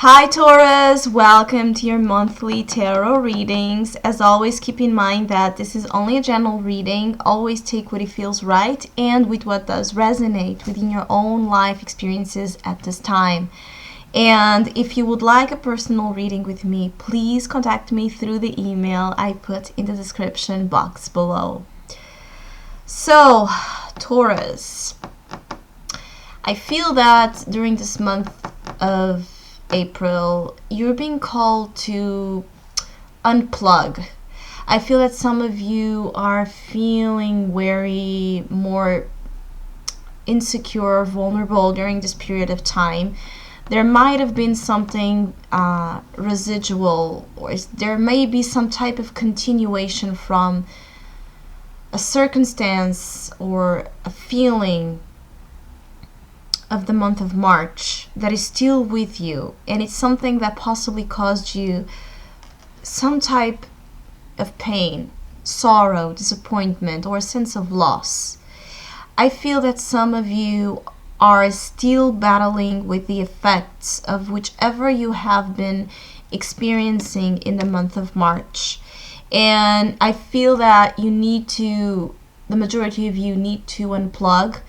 Hi Taurus, welcome to your monthly tarot readings. As always, keep in mind that this is only a general reading. Always take what it feels right and with what does resonate within your own life experiences at this time. And if you would like a personal reading with me, please contact me through the email I put in the description box below. So, Taurus, I feel that during this month of April, you're being called to unplug. I feel that some of you are feeling very more insecure, vulnerable during this period of time. There might have been something residual, or there may be some type of continuation from a circumstance or a feeling of the month of March that is still with you, and it's something that possibly caused you some type of pain, sorrow, disappointment, or a sense of loss. I feel that some of you are still battling with the effects of whichever you have been experiencing in the month of March. And I feel that the majority of you need to unplug,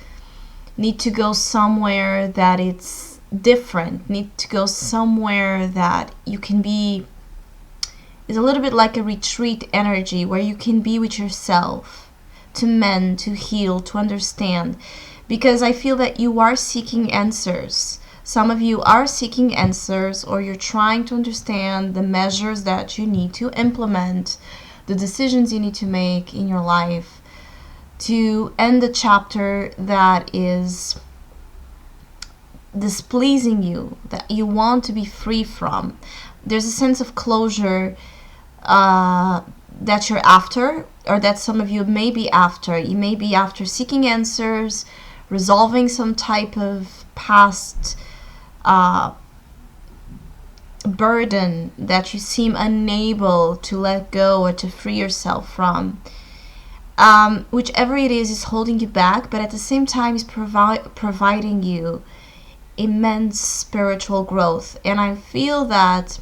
need to go somewhere that it's different, need to go somewhere that you can be, is a little bit like a retreat energy where you can be with yourself, to mend, to heal, to understand. Because I feel that you are seeking answers. Some of you are seeking answers, or you're trying to understand the measures that you need to implement, the decisions you need to make in your life to end the chapter that is displeasing you, that you want to be free from. There's a sense of closure that you're after, or that some of you may be after. You may be after seeking answers, resolving some type of past burden that you seem unable to let go or to free yourself from. Whichever it is holding you back, but at the same time is providing you immense spiritual growth. And I feel that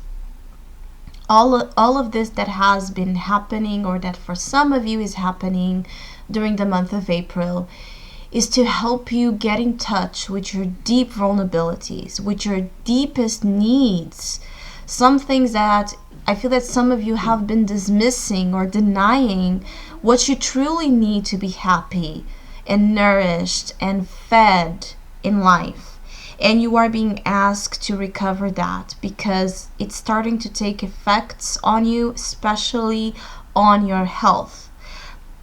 all of this that has been happening, or that for some of you is happening during the month of April, is to help you get in touch with your deep vulnerabilities, with your deepest needs. Some things that I feel that some of you have been dismissing or denying, what you truly need to be happy and nourished and fed in life. And you are being asked to recover that, because it's starting to take effects on you, especially on your health.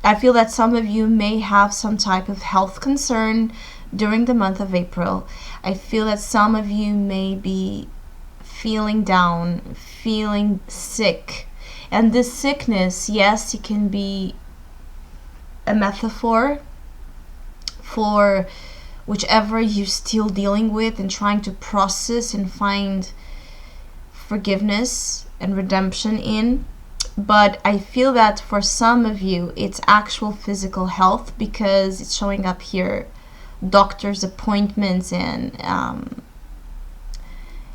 I feel that some of you may have some type of health concern during the month of April. I feel that some of you may be feeling down, feeling sick. And this sickness, yes, it can be a metaphor for whichever you're still dealing with and trying to process and find forgiveness and redemption in. But I feel that for some of you, it's actual physical health, because it's showing up here, doctor's appointments and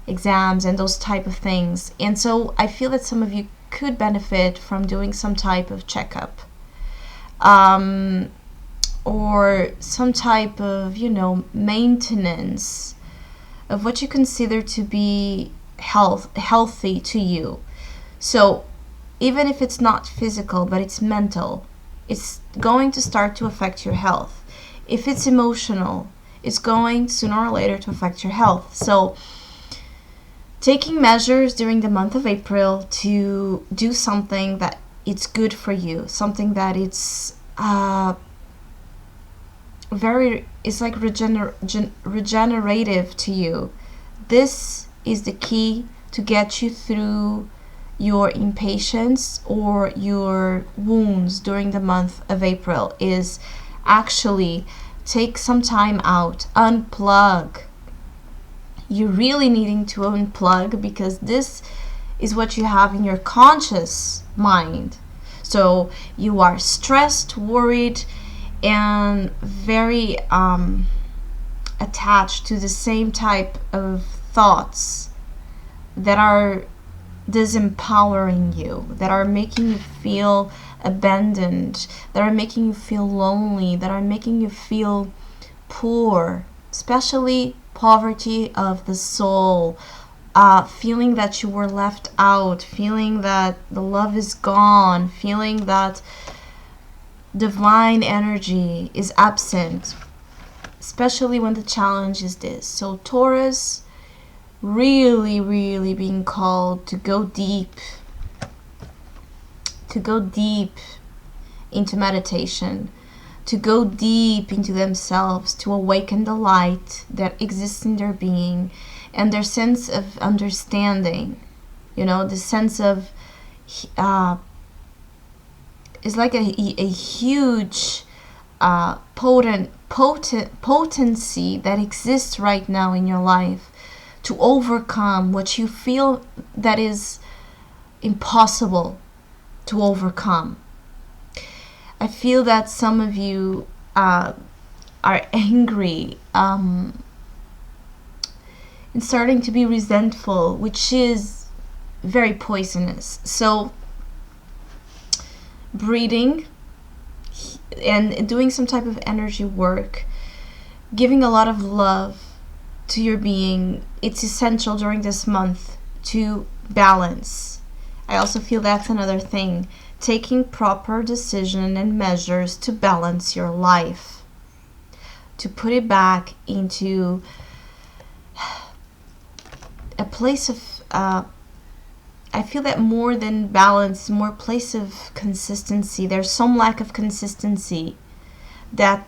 exams and those type of things. And so I feel that some of you could benefit from doing some type of checkup, or some type of, maintenance of what you consider to be healthy to you. So even if it's not physical, but it's mental, it's going to start to affect your health. If it's emotional, it's going sooner or later to affect your health. So taking measures during the month of April to do something that it's good for you, something that it's it's like regenerative to you. This is the key to get you through your impatience or your wounds during the month of April, is actually take some time out, unplug. You're really needing to unplug, because this is what you have in your conscious mind. So you are stressed, worried, and very attached to the same type of thoughts that are disempowering you, that are making you feel abandoned, that are making you feel lonely, that are making you feel poor, especially poverty of the soul, feeling that you were left out, feeling that the love is gone, feeling that divine energy is absent, especially when the challenge is this. So Taurus, really, really being called to go deep into meditation, to go deep into themselves, to awaken the light that exists in their being and their sense of understanding. The sense of is like a huge potency that exists right now in your life to overcome what you feel that is impossible to overcome. I feel that some of you are angry and starting to be resentful, which is very poisonous. So breathing and doing some type of energy work, giving a lot of love to your being, it's essential during this month to balance. I also feel that's another thing, taking proper decision and measures to balance your life, to put it back into a place of I feel that more than balance, more place of consistency. There's some lack of consistency that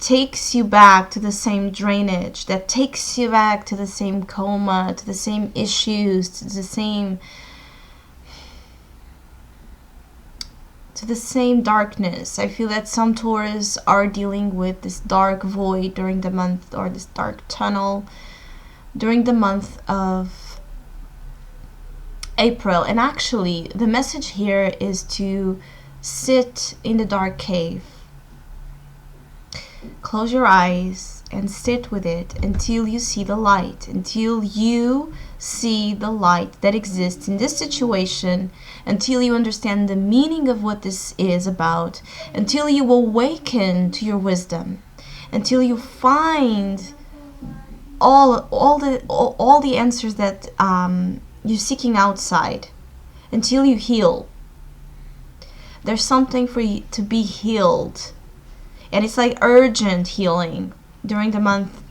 takes you back to the same drainage, that takes you back to the same coma, to the same issues, to the same darkness. I feel that some Taurus are dealing with this dark void during the month, or this dark tunnel during the month of April. And actually the message here is to sit in the dark cave, close your eyes and sit with it until you see the light, until you see the light that exists in this situation, until you understand the meaning of what this is about, until you awaken to your wisdom, until you find all the answers that you're seeking outside, until you heal. There's something for you to be healed, and it's like urgent healing during the month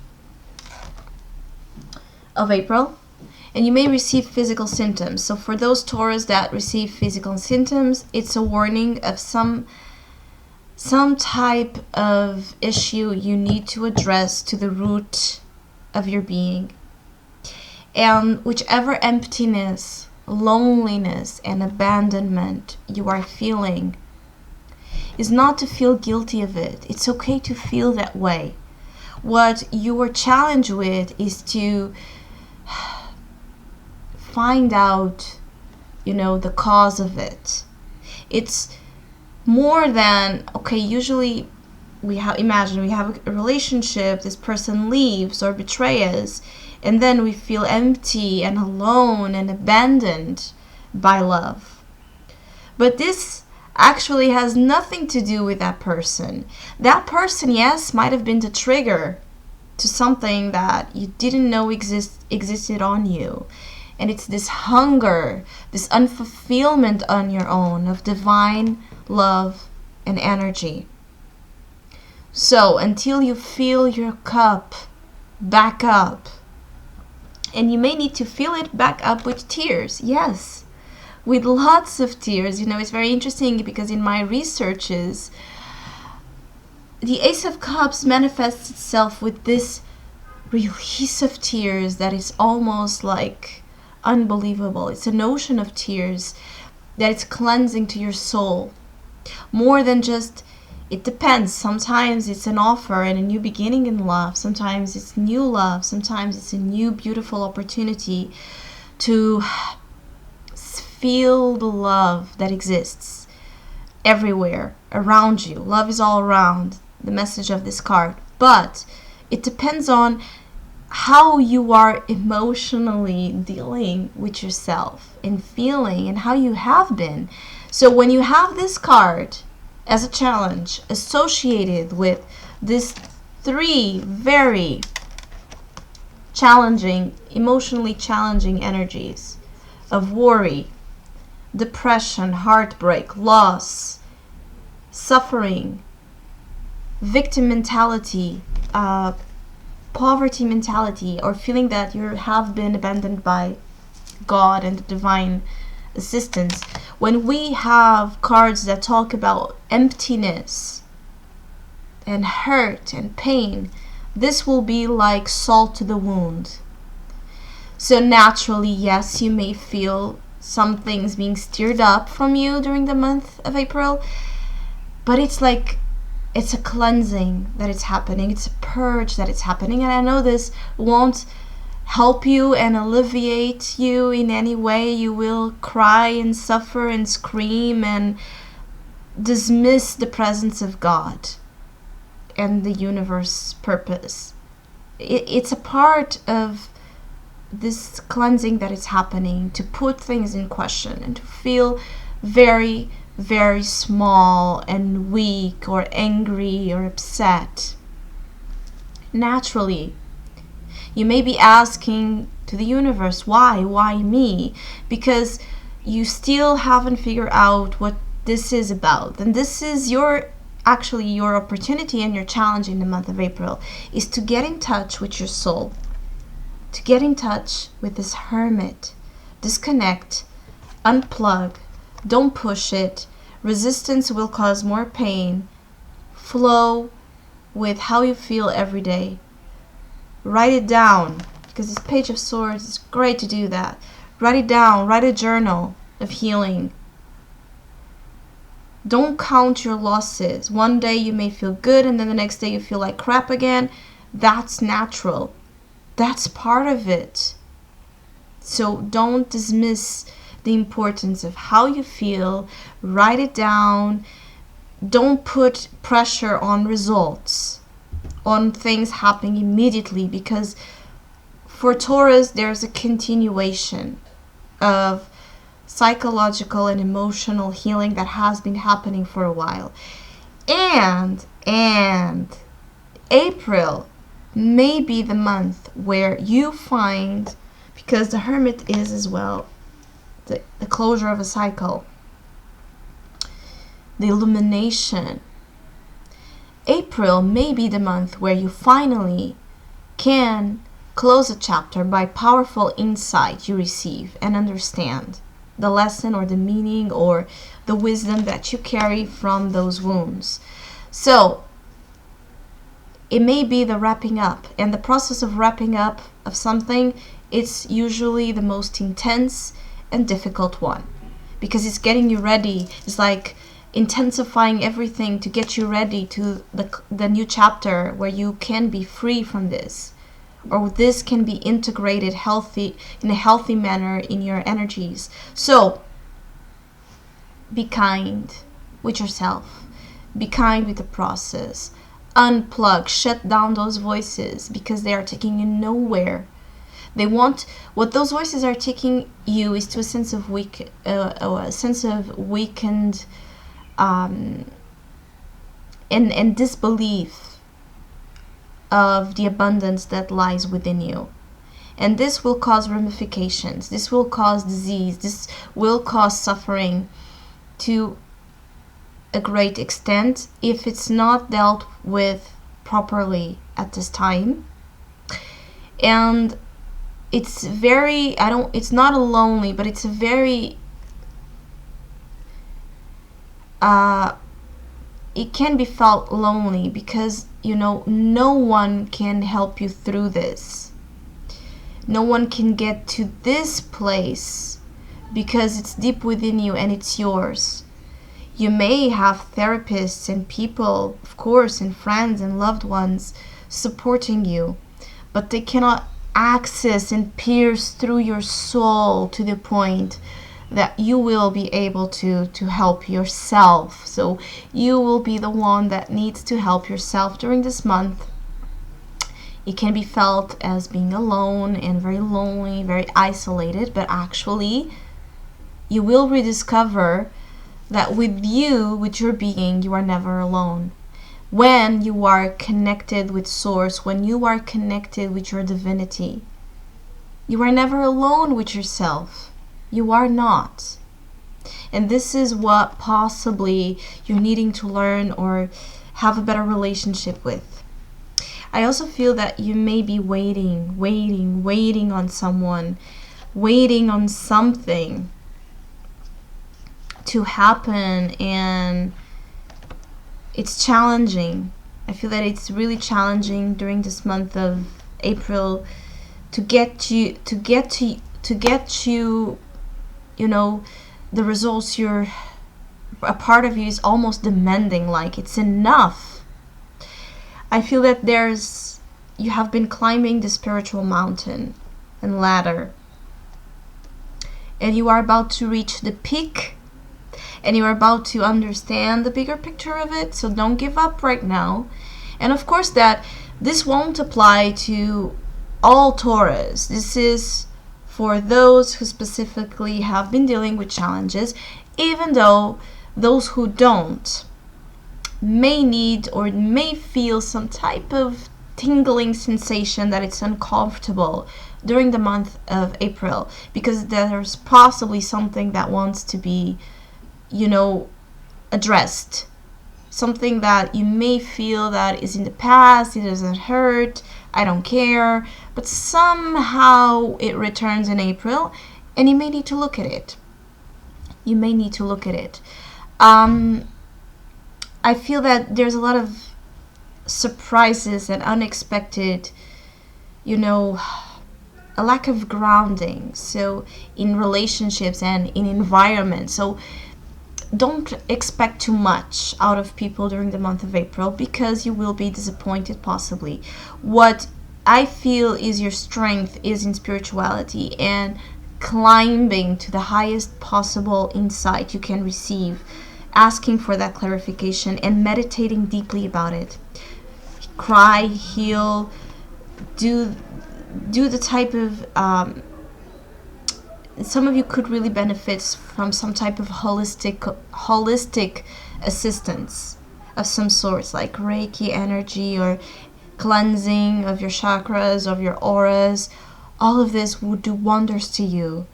of April. And you may receive physical symptoms. So for those Taurus that receive physical symptoms, it's a warning of some type of issue you need to address to the root of your being. And whichever emptiness, loneliness, and abandonment you are feeling, is not to feel guilty of it. It's okay to feel that way. What you are challenged with is to find out, the cause of it. It's more than, okay, usually we have a relationship, this person leaves or betrays us, and then we feel empty and alone and abandoned by love. But this actually has nothing to do with that person. That person, yes, might have been the trigger to something that you didn't know existed on you. And it's this hunger, this unfulfillment on your own of divine love and energy. So until you fill your cup back up, and you may need to fill it back up with tears, yes, with lots of tears. It's very interesting because in my researches, the Ace of Cups manifests itself with this release of tears that is almost like unbelievable. It's an ocean of tears that is cleansing to your soul. More than just, it depends. Sometimes it's an offer and a new beginning in love. Sometimes it's new love. Sometimes it's a new beautiful opportunity to feel the love that exists everywhere around you. Love is all around, the message of this card. But it depends on how you are emotionally dealing with yourself and feeling, and how you have been. So when you have this card as a challenge associated with these three very challenging, emotionally challenging energies of worry, depression, heartbreak, loss, suffering, victim mentality, poverty mentality, or feeling that you have been abandoned by God and the divine assistance. When we have cards that talk about emptiness and hurt and pain, this will be like salt to the wound. So naturally, yes, you may feel some things being stirred up from you during the month of April, but it's like it's a cleansing that it's happening. It's a purge that it's happening. And I know this won't help you and alleviate you in any way. You will cry and suffer and scream and dismiss the presence of God and the universe's purpose. It's a part of this cleansing that is happening, to put things in question and to feel very, very small and weak or angry or upset. Naturally, you may be asking to the universe, why me? Because you still haven't figured out what this is about. And this is your opportunity and your challenge in the month of April, is to get in touch with your soul, to get in touch with this hermit. Disconnect, unplug, don't push it. Resistance will cause more pain. Flow with how you feel every day. Write it down, because this Page of Swords is great to do that. Write it down, write a journal of healing. Don't count your losses. One day you may feel good and then the next day you feel like crap again. That's natural. That's part of it. So don't dismiss the importance of how you feel. Write it down. Don't put pressure on results, on things happening immediately, because for Taurus there's a continuation of psychological and emotional healing that has been happening for a while. And April may be the month where you find, because the Hermit is as well the closure of a cycle, the illumination. April may be the month where you finally can close a chapter by powerful insight you receive and understand the lesson or the meaning or the wisdom that you carry from those wounds. So it may be the wrapping up, and the process of wrapping up of something, it's usually the most intense and difficult one, because it's getting you ready. It's like intensifying everything to get you ready to the new chapter where you can be free from this, or this can be integrated in a healthy manner in your energies. So be kind with yourself, be kind with the process. Unplug, shut down those voices, because they are taking you nowhere. What those voices are taking you is to a sense of weakened and disbelief of the abundance that lies within you. And this will cause ramifications. This will cause disease. This will cause suffering to a great extent if it's not dealt with properly at this time. And it's it's not a lonely, but it's a very it can be felt lonely, because no one can help you through this. No one can get to this place because it's deep within you and it's yours. You may have therapists and people, of course, and friends and loved ones supporting you, but they cannot access and pierce through your soul to the point that you will be able to help yourself. So you will be the one that needs to help yourself during this month. It can be felt as being alone and very lonely, very isolated, but actually you will rediscover that with you, with your being, you are never alone. When you are connected with Source, when you are connected with your divinity, you are never alone with yourself. You are not. And this is what possibly you're needing to learn or have a better relationship with. I also feel that you may be waiting on someone, waiting on something to happen, and it's challenging. I feel that it's really challenging during this month of April to get you, you know, the results you're, a part of you is almost demanding, like it's enough. I feel that you have been climbing the spiritual mountain and ladder, and you are about to reach the peak, and you are about to understand the bigger picture of it, so don't give up right now. And of course that this won't apply to all Taurus. This is for those who specifically have been dealing with challenges, even though those who don't may need or may feel some type of tingling sensation that it's uncomfortable during the month of April, because there's possibly something that wants to be, addressed. Something that you may feel that is in the past, it doesn't hurt, I don't care, but somehow it returns in April, and you may need to look at it. You may need to look at it. I feel that there's a lot of surprises and unexpected, a lack of grounding, so in relationships and in environment. So don't expect too much out of people during the month of April, because you will be disappointed possibly. What I feel is your strength is in spirituality and climbing to the highest possible insight you can receive, asking for that clarification and meditating deeply about it. Cry, heal, do the type of some of you could really benefit from some type of holistic assistance of some sorts, like Reiki energy or cleansing of your chakras, of your auras. All of this would do wonders to you,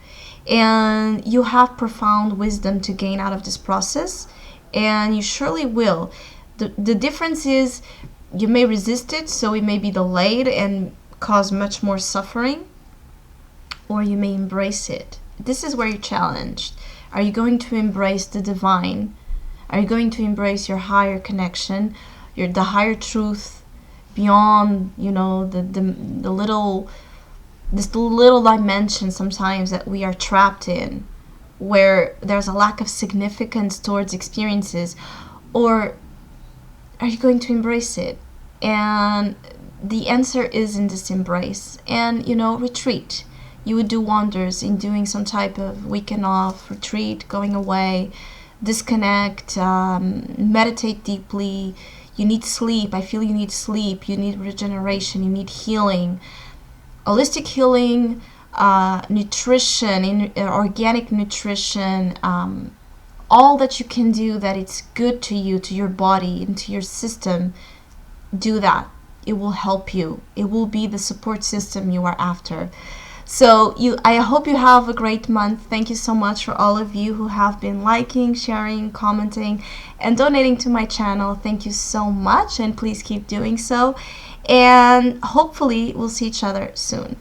and you have profound wisdom to gain out of this process, and you surely will. The difference is you may resist it, so it may be delayed and cause much more suffering, or you may embrace it. This is where you're challenged. Are you going to embrace the divine? Are you going to embrace your higher connection, the higher truth beyond, the little dimension sometimes that we are trapped in, where there's a lack of significance towards experiences? Or are you going to embrace it? And the answer is in this embrace. And, retreat. You would do wonders in doing some type of weekend off, retreat, going away, disconnect, meditate deeply. You need sleep. I feel you need sleep. You need regeneration. You need healing. Holistic healing, nutrition, organic nutrition, all that you can do that it's good to you, to your body, and to your system, do that. It will help you. It will be the support system you are after. So I hope you have a great month. Thank you so much for all of you who have been liking, sharing, commenting, and donating to my channel. Thank you so much, and please keep doing so. And hopefully we'll see each other soon.